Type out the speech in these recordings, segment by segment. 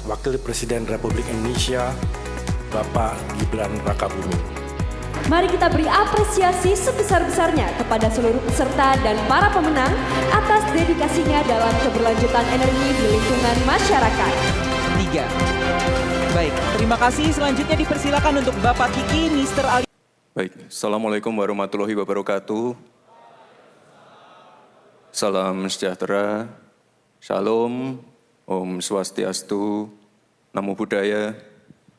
Wakil Presiden Republik Indonesia, Bapak Gibran Rakabuming. Mari kita beri apresiasi sebesar-besarnya kepada seluruh peserta dan para pemenang atas dedikasinya dalam keberlanjutan energi di lingkungan masyarakat. 3. Baik, terima kasih. Selanjutnya dipersilakan untuk Bapak Kiki, Mr. Ali. Baik, Assalamualaikum warahmatullahi wabarakatuh. Salam sejahtera, Shalom, Om Swastiastu, Namo Buddhaya,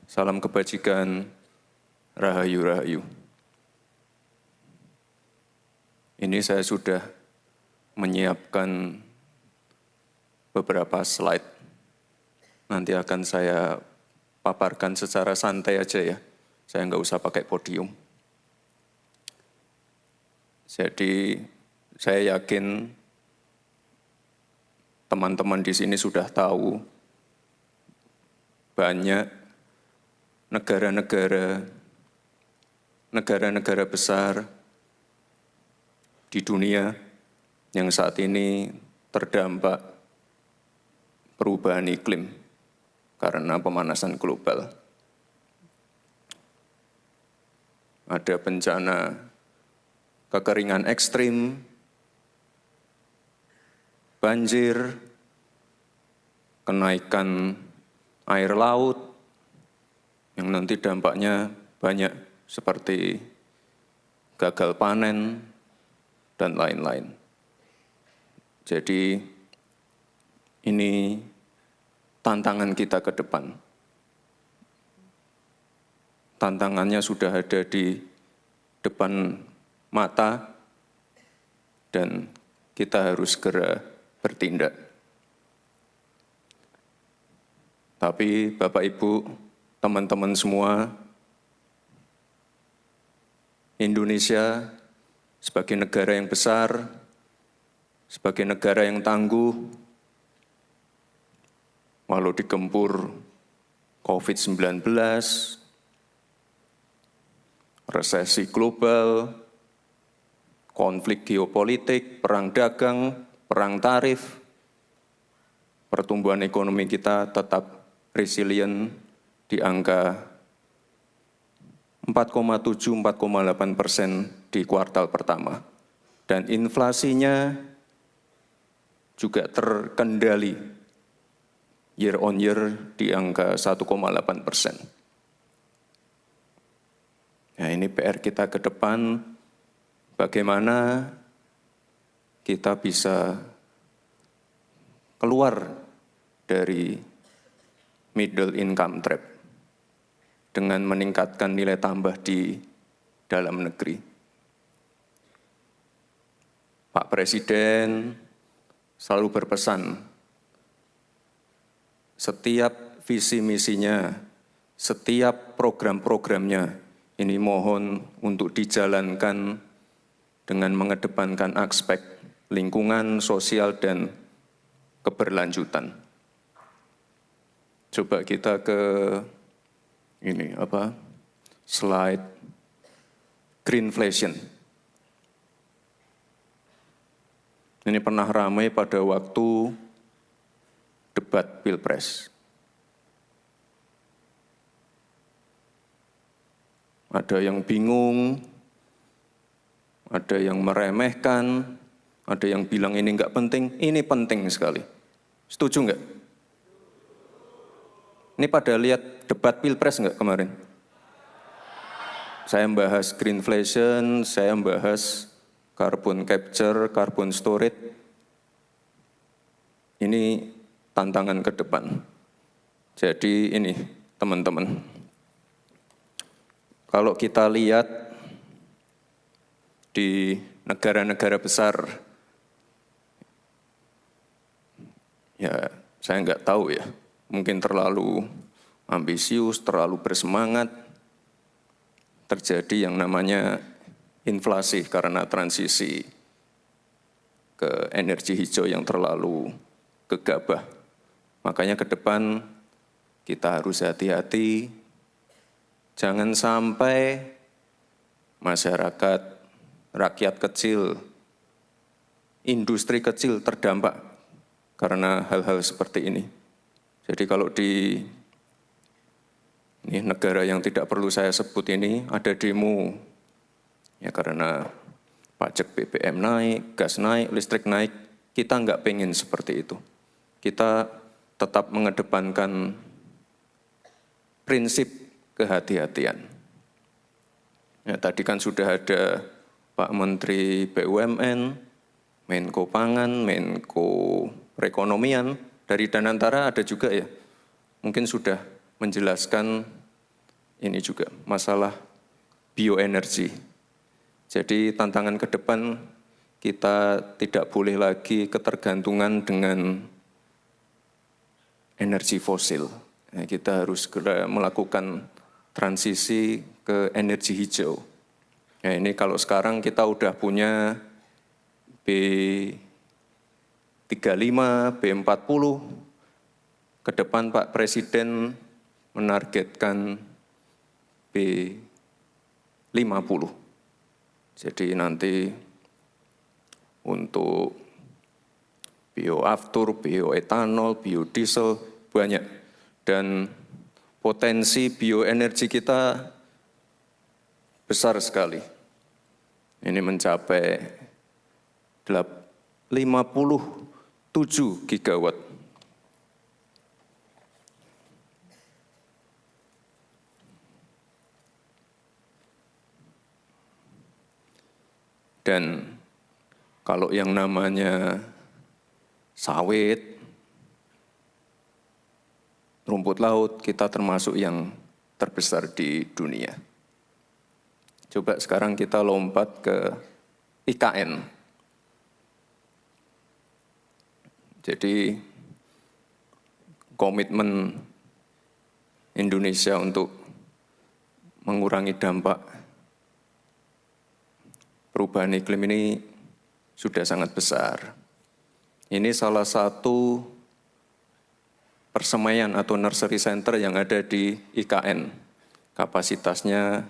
Salam Kebajikan, Rahayu Rahayu. Ini saya sudah menyiapkan beberapa slide. Nanti akan saya paparkan secara santai aja ya. Saya nggak usah pakai podium. Jadi saya yakin teman-teman di sini sudah tahu banyak negara-negara besar di dunia yang saat ini terdampak perubahan iklim karena pemanasan global. Ada bencana kekeringan ekstrim, banjir, kenaikan air laut, yang nanti dampaknya banyak seperti gagal panen, dan lain-lain. Jadi ini tantangan kita ke depan. Tantangannya sudah ada di depan mata dan kita harus segera bertindak. Tapi Bapak Ibu, teman-teman semua, Indonesia sebagai negara yang besar, sebagai negara yang tangguh, walau digempur COVID-19, resesi global, konflik geopolitik, perang dagang, perang tarif, pertumbuhan ekonomi kita tetap resilient di angka 4,7–4,8% di kuartal pertama. Dan inflasinya juga terkendali year on year di angka 1,8%. Nah, ini PR kita ke depan, bagaimana kita bisa keluar dari middle income trap dengan meningkatkan nilai tambah di dalam negeri. Pak Presiden selalu berpesan, setiap visi misinya, setiap program-programnya, ini mohon untuk dijalankan dengan mengedepankan aspek lingkungan, sosial, dan keberlanjutan. Coba kita ke slide greenflation. Ini pernah ramai pada waktu debat Pilpres. Ada yang bingung, ada yang meremehkan, ada yang bilang ini enggak penting, ini penting sekali. Setuju enggak? Ini pada lihat debat Pilpres enggak kemarin? Saya membahas greenflation, saya membahas carbon capture, carbon storage. Ini tantangan ke depan. Jadi ini teman-teman, kalau kita lihat di negara-negara besar, ya saya nggak tahu ya, mungkin terlalu ambisius, terlalu bersemangat, terjadi yang namanya inflasi karena transisi ke energi hijau yang terlalu gegabah. Makanya ke depan kita harus hati-hati, jangan sampai masyarakat, rakyat kecil, industri kecil terdampak karena hal-hal seperti ini. Jadi kalau di ini negara yang tidak perlu saya sebut ini ada demo, ya karena pajak BBM naik, gas naik, listrik naik, kita nggak pengen seperti itu. Kita tetap mengedepankan prinsip kehati-hatian. Ya, tadi kan sudah ada Pak Menteri BUMN, Menko Pangan, Menko Perekonomian, dari Danantara ada juga ya, mungkin sudah menjelaskan ini juga masalah bioenergi. Jadi tantangan ke depan kita tidak boleh lagi ketergantungan dengan energi fosil. Ya, kita harus segera melakukan transisi ke energi hijau. Ya, ini kalau sekarang kita udah punya B35, B40, ke depan Pak Presiden menargetkan B50. Jadi nanti untuk bioaftur, bioetanol, biodiesel banyak. Dan potensi bioenergi kita besar sekali. Ini mencapai 57 gigawatt. Dan kalau yang namanya sawit, rumput laut, kita termasuk yang terbesar di dunia. Coba sekarang kita lompat ke IKN. Jadi komitmen Indonesia untuk mengurangi dampak perubahan iklim ini sudah sangat besar. Ini salah satu persemaian atau nursery center yang ada di IKN. Kapasitasnya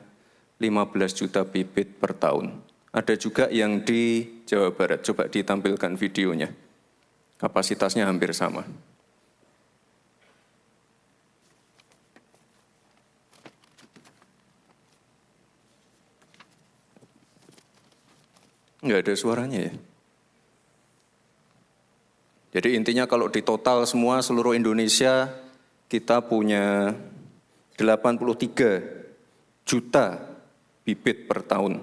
15 juta bibit per tahun. Ada juga yang di Jawa Barat, coba ditampilkan videonya. Kapasitasnya hampir sama. Enggak ada suaranya ya. Jadi intinya kalau di total semua seluruh Indonesia kita punya 83 juta bibit per tahun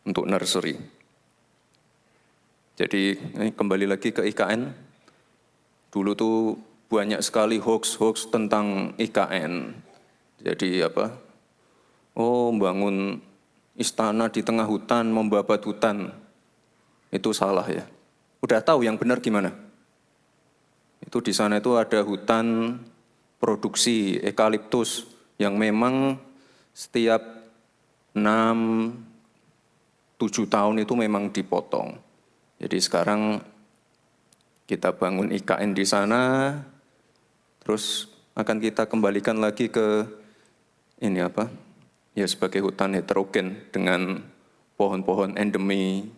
untuk nursery. Jadi ini kembali lagi ke IKN. Dulu tuh banyak sekali hoax-hoax tentang IKN. Jadi apa? Oh, bangun istana di tengah hutan, membabat hutan. Itu salah ya. Udah tahu yang benar gimana? Itu di sana itu ada hutan produksi eukaliptus yang memang setiap 6-7 tahun itu memang dipotong. Jadi sekarang kita bangun IKN di sana, terus akan kita kembalikan lagi ke ini apa? Ya sebagai hutan heterogen dengan pohon-pohon endemi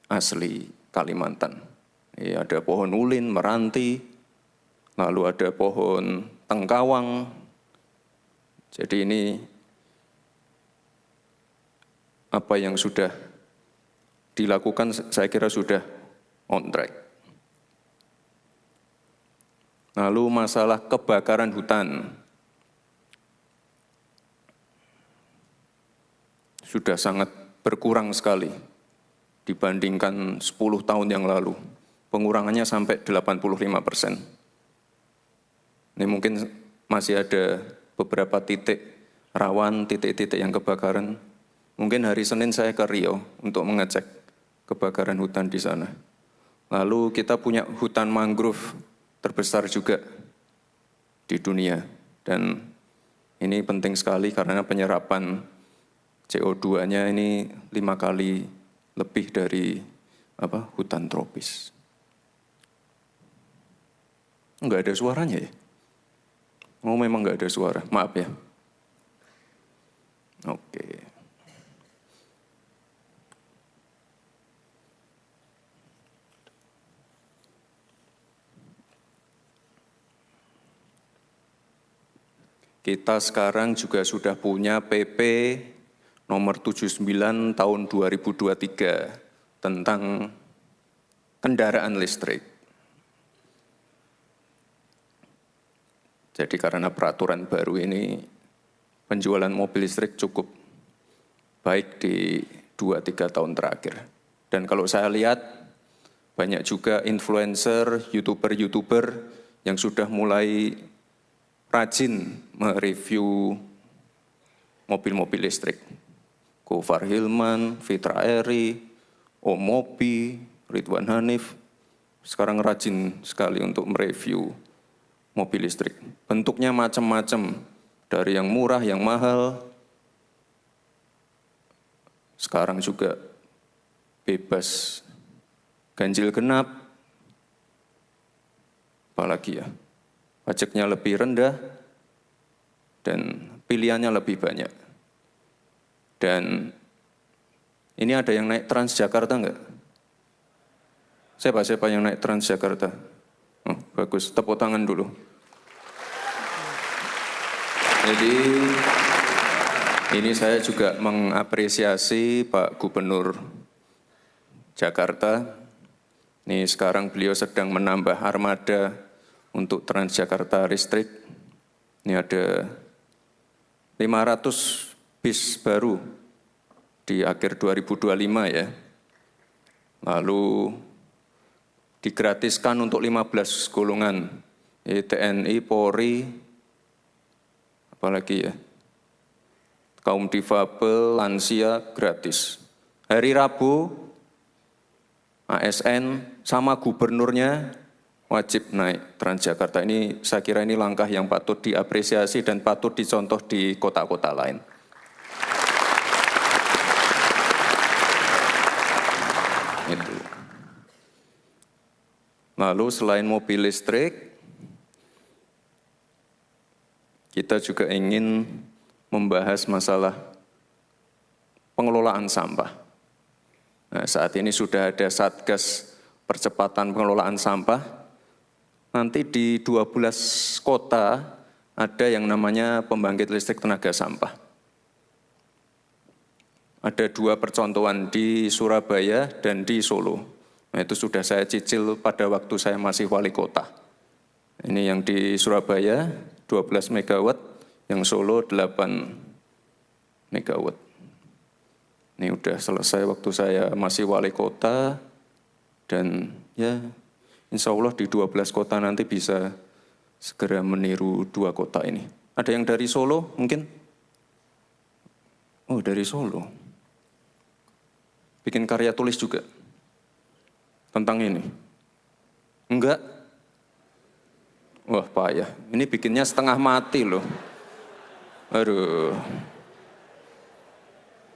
asli Kalimantan. Ya, ada pohon ulin, meranti, lalu ada pohon tengkawang. Jadi ini apa yang sudah dilakukan saya kira sudah on track. Lalu masalah kebakaran hutan. Sudah sangat berkurang sekali dibandingkan 10 tahun yang lalu. Pengurangannya sampai 85%. Ini mungkin masih ada beberapa titik rawan, titik-titik yang kebakaran. Mungkin hari Senin saya ke Riau untuk mengecek kebakaran hutan di sana. Lalu kita punya hutan mangrove terbesar juga di dunia. Dan ini penting sekali karena penyerapan CO2-nya ini 5 kali lebih dari hutan tropis. Enggak ada suaranya ya? Oh memang enggak ada suara, maaf ya. Oke. kita sekarang juga sudah punya PP nomor 79 tahun 2023 tentang kendaraan listrik. Jadi karena peraturan baru ini, penjualan mobil listrik cukup baik di 2-3 tahun terakhir. Dan kalau saya lihat, banyak juga influencer, YouTuber yang sudah mulai rajin mereview mobil-mobil listrik. Gofar Hilman, Fitra Eri, Om Mobi, Ridwan Hanif, sekarang rajin sekali untuk mereview mobil listrik. Bentuknya macam-macam, dari yang murah, yang mahal. Sekarang juga bebas ganjil genap. Apalagi ya, pajaknya lebih rendah dan pilihannya lebih banyak. Dan ini ada yang naik Transjakarta enggak? Siapa yang naik Transjakarta? Oh, bagus, tepuk tangan dulu. Jadi ini saya juga mengapresiasi Pak Gubernur Jakarta. Ini sekarang beliau sedang menambah armada untuk Transjakarta listrik. Ini ada 500 bis baru di akhir 2025 ya. Lalu digratiskan untuk 15 golongan, TNI, Polri, apalagi ya, kaum difabel, lansia, gratis. Hari Rabu, ASN sama gubernurnya wajib naik Transjakarta. Ini saya kira ini langkah yang patut diapresiasi dan patut dicontoh di kota-kota lain. Itu. Lalu selain mobil listrik, kita juga ingin membahas masalah pengelolaan sampah. Nah, saat ini sudah ada Satgas Percepatan Pengelolaan Sampah. Nanti di 12 kota ada yang namanya pembangkit listrik tenaga sampah. Ada 2 percontohan di Surabaya dan di Solo. Nah, itu sudah saya cicil pada waktu saya masih wali kota. Ini yang di Surabaya 12 megawatt, yang Solo 8 megawatt. Ini udah selesai waktu saya masih wali kota, dan ya insya Allah di 12 kota nanti bisa segera meniru 2 kota ini. Ada yang dari Solo mungkin? Oh, dari Solo. Bikin karya tulis juga tentang ini? Enggak? Wah, payah. Ini bikinnya setengah mati loh. Aduh.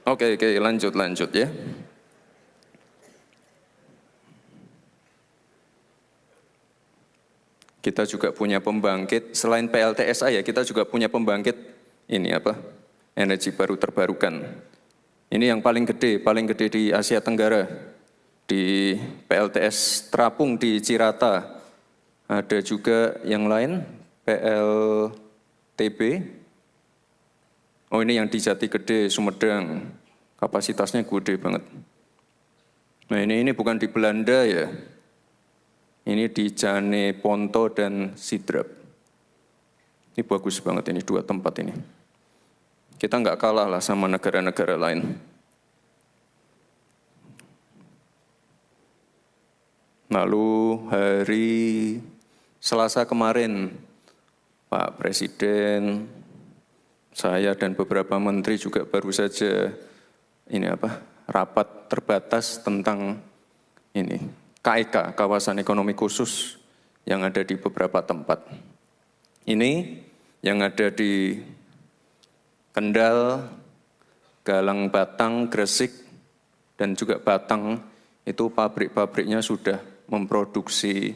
Oke, lanjut ya. Kita juga punya pembangkit, selain PLTSA ya, kita juga punya pembangkit ini apa? Energi baru terbarukan. Ini yang paling gede di Asia Tenggara. Di PLTS Terapung di Cirata. Ada juga yang lain, PLTB. Oh, ini yang di Jatigede, Sumedang. Kapasitasnya gede banget. Nah, ini bukan di Belanda ya. Ini di Jane Ponto dan Sidrap. Ini bagus banget ini 2 tempat ini. Kita nggak kalah lah sama negara-negara lain. Lalu hari Selasa kemarin, Pak Presiden, saya dan beberapa menteri juga baru saja rapat terbatas tentang ini, KEK, Kawasan Ekonomi Khusus yang ada di beberapa tempat. Ini yang ada di Kendal, Galang Batang, Gresik, dan juga Batang, itu pabrik-pabriknya sudah memproduksi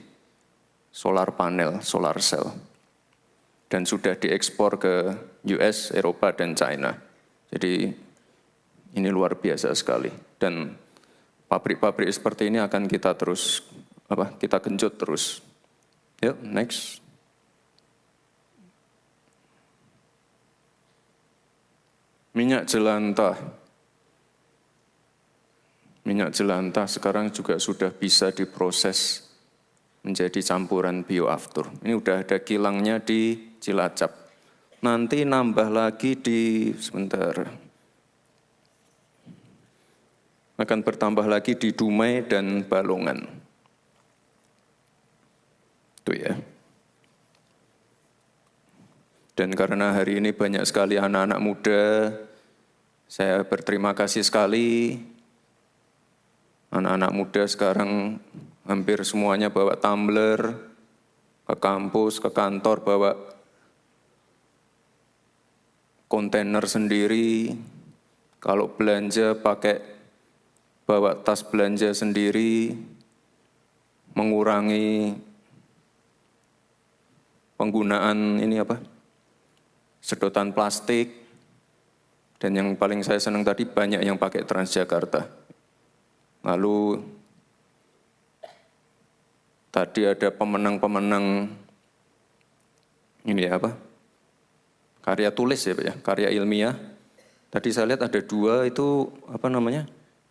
solar panel, solar cell, dan sudah diekspor ke US, Eropa, dan China. Jadi ini luar biasa sekali. Dan pabrik-pabrik seperti ini akan kita genjot terus. Yuk, next. Minyak jelantah. Minyak jelantah sekarang juga sudah bisa diproses menjadi campuran bioaftur. Ini udah ada kilangnya di Cilacap. Nanti nambah lagi di, sebentar, akan bertambah lagi di Dumai dan Balongan. Itu ya. Dan karena hari ini banyak sekali anak-anak muda, saya berterima kasih sekali. Anak-anak muda sekarang hampir semuanya bawa tumbler, ke kampus, ke kantor bawa kontainer sendiri. Kalau belanja pakai bawa tas belanja sendiri, mengurangi penggunaan sedotan plastik. Dan yang paling saya senang tadi banyak yang pakai Transjakarta. Lalu tadi ada pemenang-pemenang karya tulis ya Pak ya, karya ilmiah. Tadi saya lihat ada 2 itu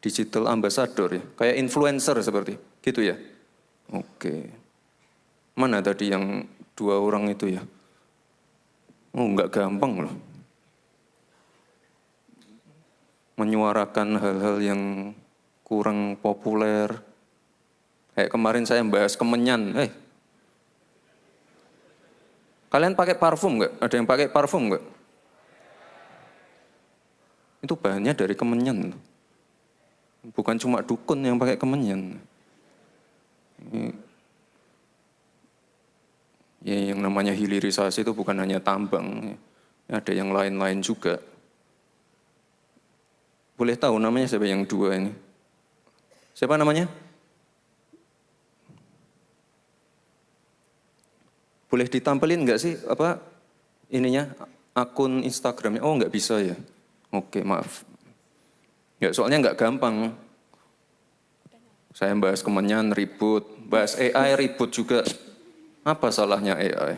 digital ambassador ya, kayak influencer seperti gitu ya. Oke. Mana tadi yang 2 orang itu ya? Oh, enggak gampang loh. Menyuarakan hal-hal yang kurang populer. Kayak kemarin saya bahas kemenyan. Kalian pakai parfum enggak? Ada yang pakai parfum enggak? Itu bahannya dari kemenyan. Bukan cuma dukun yang pakai kemenyan. Ya, yang namanya hilirisasi itu bukan hanya tambang. Ada yang lain-lain juga. Boleh tahu namanya siapa yang 2 ini? Siapa namanya? Boleh ditampilin enggak sih akun Instagramnya? Oh, enggak bisa ya. Oke, maaf. Ya, soalnya enggak gampang. Saya bahas kemenyan ribut, bahas AI ribut juga. Apa salahnya AI?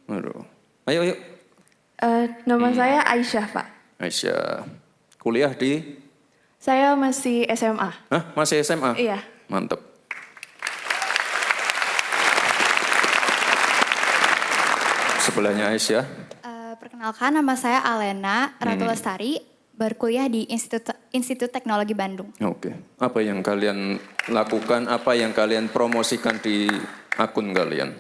Aduh. Ayo. Nama saya Aisyah, Pak. Aisyah. Kuliah di? Saya masih SMA. Hah? Masih SMA? Iya. Mantap. Sebelahnya Aisyah. Perkenalkan, nama saya Alena Ratu Lestari, berkuliah di Institut Teknologi Bandung. Oke. Apa yang kalian lakukan, apa yang kalian promosikan di akun kalian?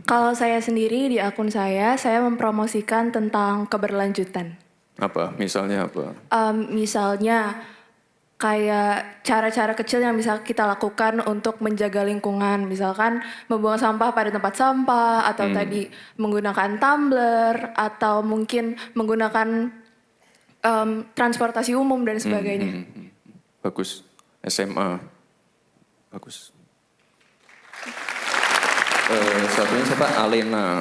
Kalau saya sendiri di akun saya mempromosikan tentang keberlanjutan. Apa? Misalnya apa? Misalnya kayak cara-cara kecil yang bisa kita lakukan untuk menjaga lingkungan. Misalkan membuang sampah pada tempat sampah, atau tadi menggunakan tumbler, atau mungkin menggunakan transportasi umum dan sebagainya. Bagus. SMA. Bagus. Satunya siapa? Alena.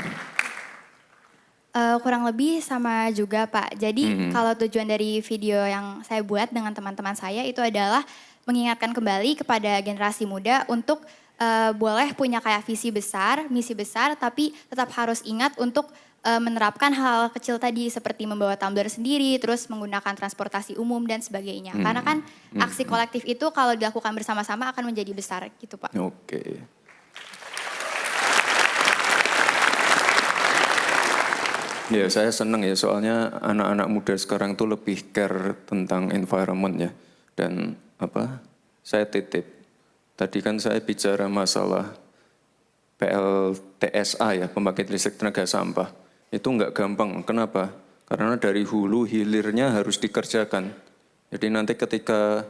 Kurang lebih sama juga Pak. Jadi kalau tujuan dari video yang saya buat dengan teman-teman saya itu adalah mengingatkan kembali kepada generasi muda untuk boleh punya kayak visi besar, misi besar, tapi tetap harus ingat untuk menerapkan hal kecil tadi seperti membawa tumbler sendiri, terus menggunakan transportasi umum dan sebagainya. Karena kan aksi kolektif itu kalau dilakukan bersama-sama akan menjadi besar gitu Pak. Oke. Ya, saya senang ya, soalnya anak-anak muda sekarang tuh lebih care tentang environment ya. Dan saya titip. Tadi kan saya bicara masalah PLTSA ya, pembangkit listrik tenaga sampah. Itu enggak gampang. Kenapa? Karena dari hulu hilirnya harus dikerjakan. Jadi nanti ketika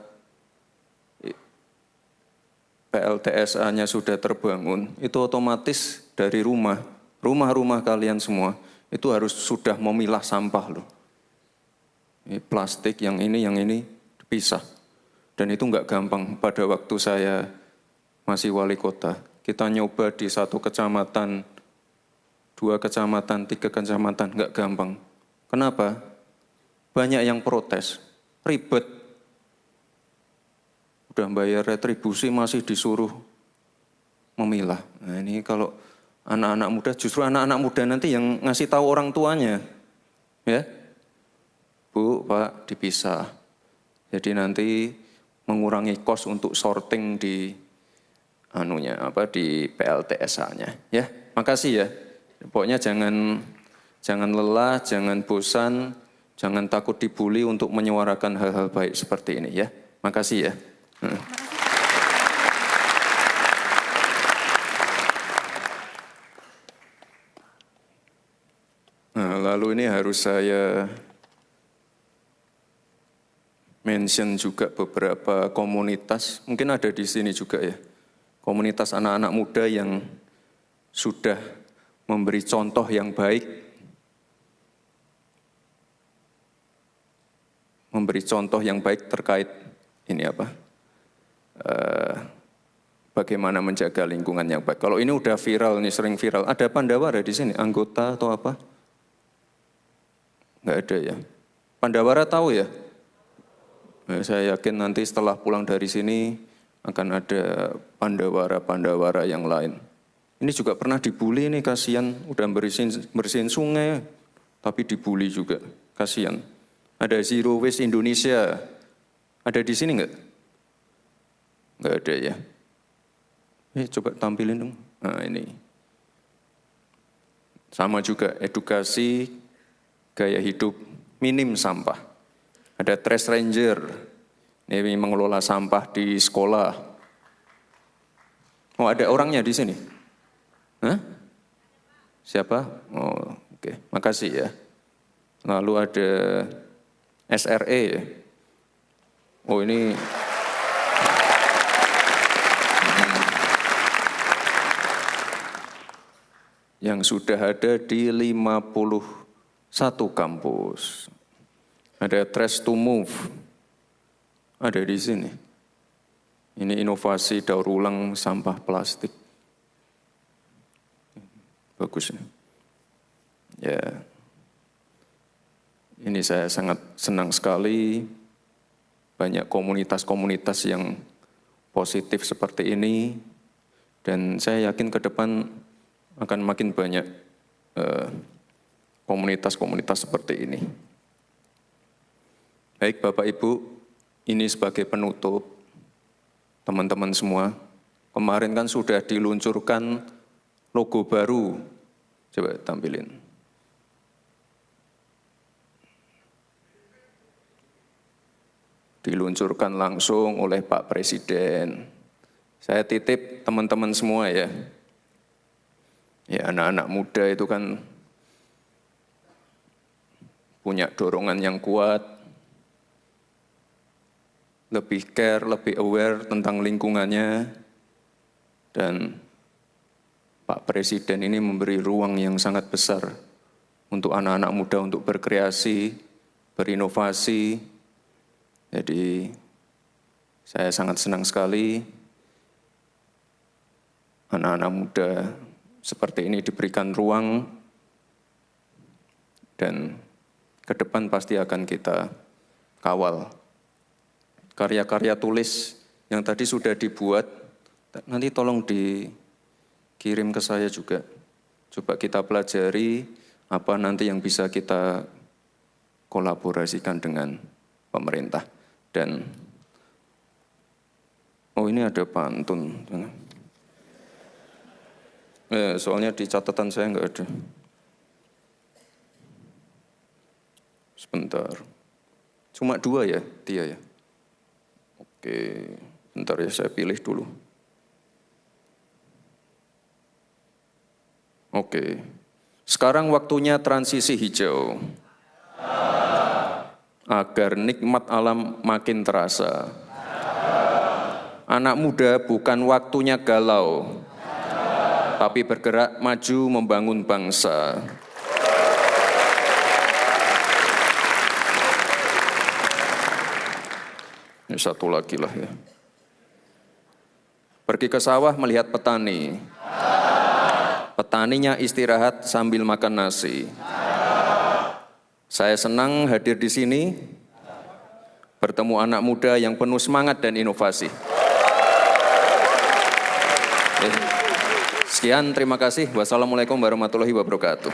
PLTSA-nya sudah terbangun, itu otomatis dari rumah-rumah kalian semua, itu harus sudah memilah sampah loh. Plastik yang ini dipisah. Dan itu enggak gampang. Pada waktu saya masih wali kota, kita nyoba di 1 kecamatan, 2 kecamatan, 3 kecamatan, enggak gampang. Kenapa? Banyak yang protes, ribet. Udah bayar retribusi masih disuruh memilah. Nah ini kalau anak-anak muda, justru anak-anak muda nanti yang ngasih tahu orang tuanya. Ya, Bu, Pak, dipisah. Jadi nanti mengurangi kos untuk sorting di di PLTSA-nya. Ya, makasih ya. Pokoknya jangan lelah, jangan bosan, jangan takut dibully untuk menyuarakan hal-hal baik seperti ini ya. Makasih ya. Nah, lalu ini harus saya mention juga beberapa komunitas, mungkin ada di sini juga ya. Komunitas anak-anak muda yang sudah memberi contoh yang baik, terkait ini bagaimana menjaga lingkungan yang baik. Kalau ini udah viral, nih sering viral. Ada Pandawara di sini, anggota atau apa? Nggak ada ya. Pandawara tahu ya? Nah, saya yakin nanti setelah pulang dari sini akan ada Pandawara yang lain. Ini juga pernah dibully nih, kasihan. Udah bersihin sungai, tapi dibully juga. Kasihan. Ada Zero Waste Indonesia. Ada di sini nggak? Nggak ada ya. Coba tampilin dong. Nah ini. Sama juga edukasi gaya hidup minim sampah. Ada Trash Ranger. Ini mengelola sampah di sekolah. Oh, ada orangnya di sini? Hah? Siapa? Oh, oke. Makasih ya. Lalu ada SRE. Oh, ini yang sudah ada di 51 kampus. Ada Trash to Move. Ada di sini. Ini inovasi daur ulang sampah plastik. Bagus ya. Ya. Ini saya sangat senang sekali. Banyak komunitas-komunitas yang positif seperti ini. Dan saya yakin ke depan akan makin banyak komunitas-komunitas seperti ini. Baik Bapak Ibu, ini sebagai penutup, teman-teman semua, kemarin kan sudah diluncurkan logo baru. Coba tampilin. Diluncurkan langsung oleh Pak Presiden. Saya titip teman-teman semua ya. Ya, anak-anak muda itu kan punya dorongan yang kuat, lebih care, lebih aware tentang lingkungannya, dan Pak Presiden ini memberi ruang yang sangat besar untuk anak-anak muda untuk berkreasi, berinovasi. Jadi saya sangat senang sekali anak-anak muda seperti ini diberikan ruang, dan ke depan pasti akan kita kawal. Karya-karya tulis yang tadi sudah dibuat, nanti tolong dikirim ke saya juga. Coba kita pelajari apa nanti yang bisa kita kolaborasikan dengan pemerintah. Dan, oh ini ada pantun. Soalnya di catatan saya nggak ada. Sebentar. Cuma 2 ya, dia ya. Oke, bentar ya saya pilih dulu. Oke, sekarang waktunya transisi hijau. Agar nikmat alam makin terasa. Anak muda bukan waktunya galau, tapi bergerak maju membangun bangsa. Ini satu lagi lah ya. Pergi ke sawah melihat petani. Petaninya istirahat sambil makan nasi. Saya senang hadir di sini, bertemu anak muda yang penuh semangat dan inovasi. Sekian, terima kasih. Wassalamualaikum warahmatullahi wabarakatuh.